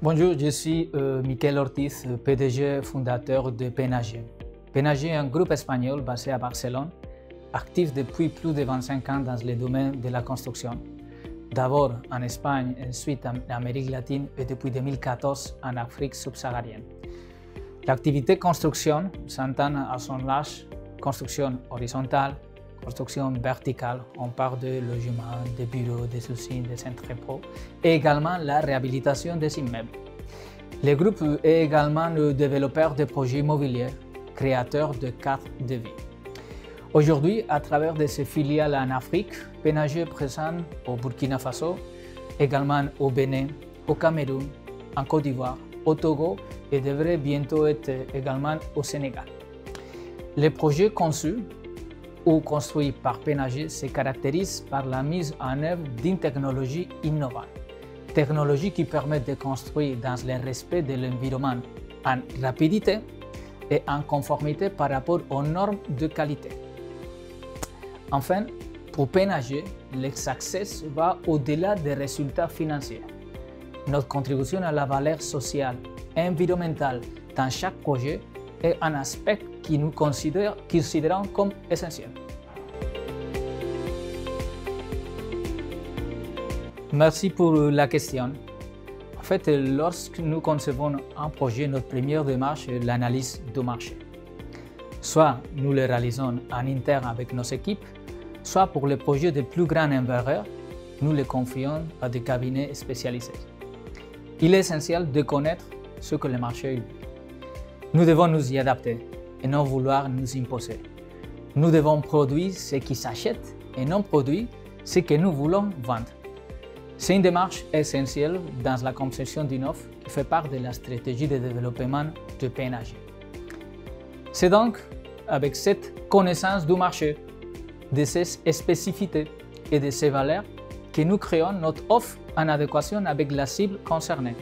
Bonjour, je suis Miquel Ortiz, PDG fondateur de PNAG. PNAG est un groupe espagnol basé à Barcelone, actif depuis plus de 25 ans dans le domaine de la construction. D'abord en Espagne, ensuite en Amérique latine et depuis 2014 en Afrique subsaharienne. L'activité construction s'entend à son large: construction horizontale, construction verticale, on parle de logements, de bureaux, des usines, des entrepôts, et également la réhabilitation des immeubles. Le groupe est également le développeur de projets immobiliers, créateur de cartes de vie. Aujourd'hui, à travers de ses filiales en Afrique, PNAG est présent au Burkina Faso, également au Bénin, au Cameroun, en Côte d'Ivoire, au Togo et devrait bientôt être également au Sénégal. Les projets conçus ou construits par PNAG se caractérisent par la mise en œuvre d'une technologie innovante. Technologie qui permet de construire dans le respect de l'environnement en rapidité et en conformité par rapport aux normes de qualité. Enfin, pour PNAG, le succès va au-delà des résultats financiers. Notre contribution à la valeur sociale et environnementale dans chaque projet est un aspect que nous considérons comme essentiel. Merci pour la question. En fait, lorsque nous concevons un projet, notre première démarche est l'analyse du marché. Soit nous le réalisons en interne avec nos équipes, soit pour les projets de plus grande envergure, nous les confions à des cabinets spécialisés. Il est essentiel de connaître ce que le marché veut. Nous devons nous y adapter et non vouloir nous imposer. Nous devons produire ce qui s'achète et non produire ce que nous voulons vendre. C'est une démarche essentielle dans la conception d'une offre qui fait part de la stratégie de développement de PNAG. C'est donc avec cette connaissance du marché, de ses spécificités et de ses valeurs que nous créons notre offre en adéquation avec la cible concernée.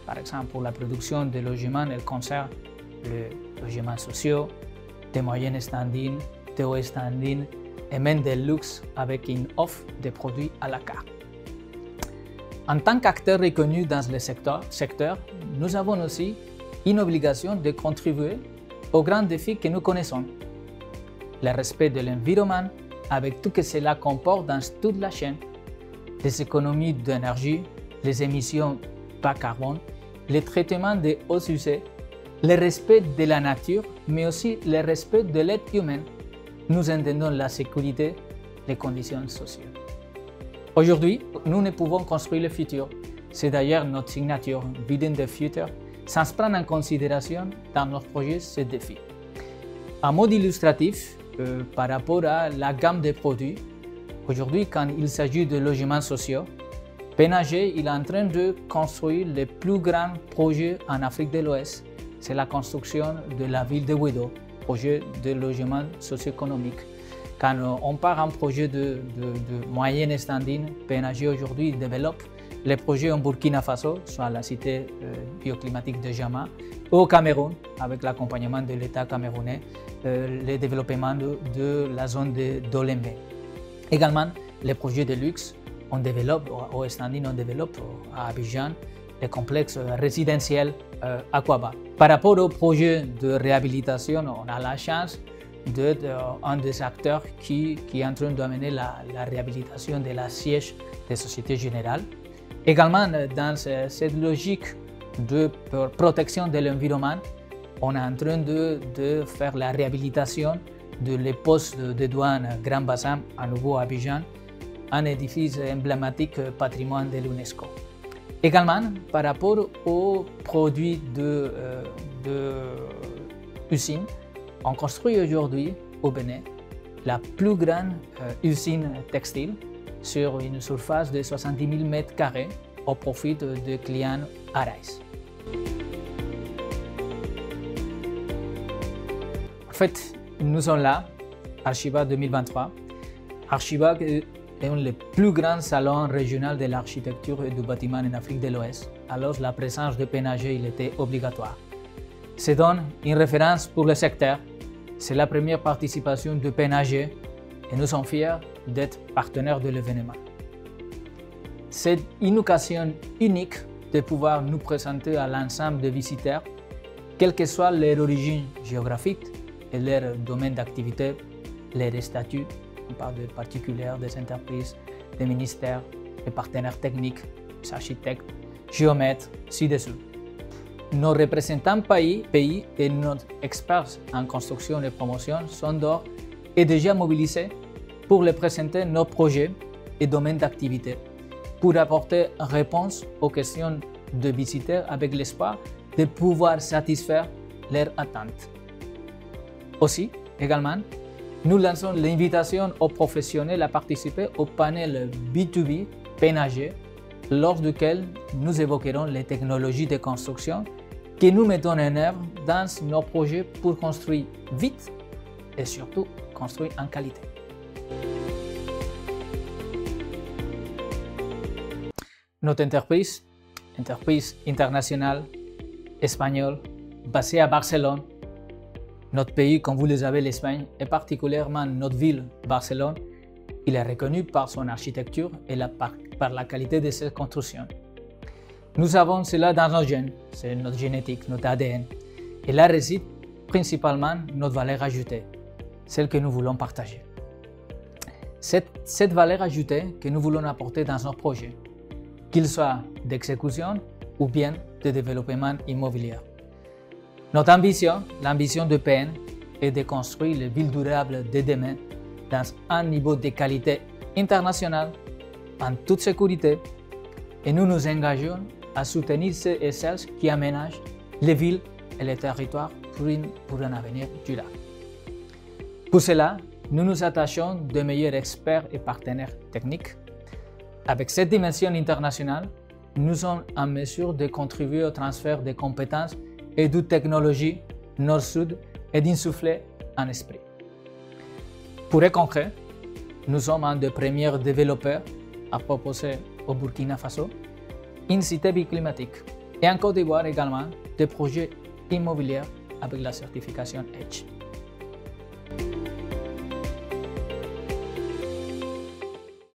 Par exemple, pour la production de logements, elle concerne les logements sociaux, des moyennes standing, des hauts standing et même des luxe avec une offre de produits à la carte. En tant qu'acteur reconnu dans le secteur, nous avons aussi une obligation de contribuer aux grands défis que nous connaissons. Le respect de l'environnement avec tout ce que cela comporte dans toute la chaîne, les économies d'énergie, les émissions bas carbone, le traitement des hauts usés, le respect de la nature, mais aussi le respect de l'être humain. Nous entendons la sécurité, les conditions sociales. Aujourd'hui, nous ne pouvons construire le futur. C'est d'ailleurs notre signature, Building the Future, sans prendre en considération dans notre projet ce défi. En mode illustratif, par rapport à la gamme de produits, aujourd'hui, quand il s'agit de logements sociaux, PNAG est en train de construire le plus grand projet en Afrique de l'Ouest. C'est la construction de la ville de Ouido, projet de logement socio-économique. Quand on part en projet de moyenne standing, PNAG aujourd'hui développe les projets en Burkina Faso, soit la cité bioclimatique de Jama, au Cameroun, avec l'accompagnement de l'État camerounais, le développement de la zone de Dolembe. Également, les projets de luxe, on développe, au standing, on développe à Abidjan, les complexes résidentiels Aquaba. Par rapport au projet de réhabilitation, on a la chance d'être un des acteurs qui est en train d'amener la réhabilitation de la siège des Sociétés Générales. Également, dans cette logique de protection de l'environnement, on est en train de faire la réhabilitation de les postes de douane Grand Bassam à nouveau à Abidjan, un édifice emblématique patrimoine de l'UNESCO. Également, par rapport aux produits d'usine, on construit aujourd'hui au Bénin la plus grande usine textile sur une surface de 70 000 m² au profit de clients Arise. En fait, nous sommes là, Archiba 2023. Archiba est le plus grand salon régional de l'architecture et du bâtiment en Afrique de l'Ouest. Alors la présence de PNAG était obligatoire. C'est donc une référence pour le secteur. C'est la première participation de PNAG et nous sommes fiers d'être partenaires de l'événement. C'est une occasion unique de pouvoir nous présenter à l'ensemble des visiteurs, quelle que soit leur origine géographique et leur domaine d'activité, leurs statuts. On parle de particuliers, des entreprises, des ministères, des partenaires techniques, des architectes, géomètres, ci-dessous. Nos représentants pays et nos experts en construction et promotion sont d'ores et déjà mobilisés pour les présenter nos projets et domaines d'activité, pour apporter réponse aux questions de visiteurs avec l'espoir de pouvoir satisfaire leurs attentes. Aussi, également, nous lançons l'invitation aux professionnels à participer au panel B2B PNAG, lors duquel nous évoquerons les technologies de construction que nous mettons en œuvre dans nos projets pour construire vite et surtout construire en qualité. Notre entreprise internationale, espagnole, basée à Barcelone. Notre pays, comme vous le savez, l'Espagne, et particulièrement notre ville, Barcelone, il est reconnu par son architecture et par la qualité de ses constructions. Nous avons cela dans nos gènes, c'est notre génétique, notre ADN. Et là réside principalement notre valeur ajoutée, celle que nous voulons partager. Cette valeur ajoutée que nous voulons apporter dans nos projets, qu'ils soient d'exécution ou bien de développement immobilier. Notre ambition, l'ambition de PN, est de construire les villes durables de demain dans un niveau de qualité internationale, en toute sécurité, et nous nous engageons à soutenir ceux et celles qui aménagent les villes et les territoires pour un avenir durable. Pour cela, nous nous attachons de meilleurs experts et partenaires techniques. Avec cette dimension internationale, nous sommes en mesure de contribuer au transfert de compétences et de technologies nord-sud et d'insuffler un esprit. Pour être concret, nous sommes un des premiers développeurs à proposer au Burkina Faso une cité biclimatique et en Côte d'Ivoire également des projets immobiliers avec la certification EDGE.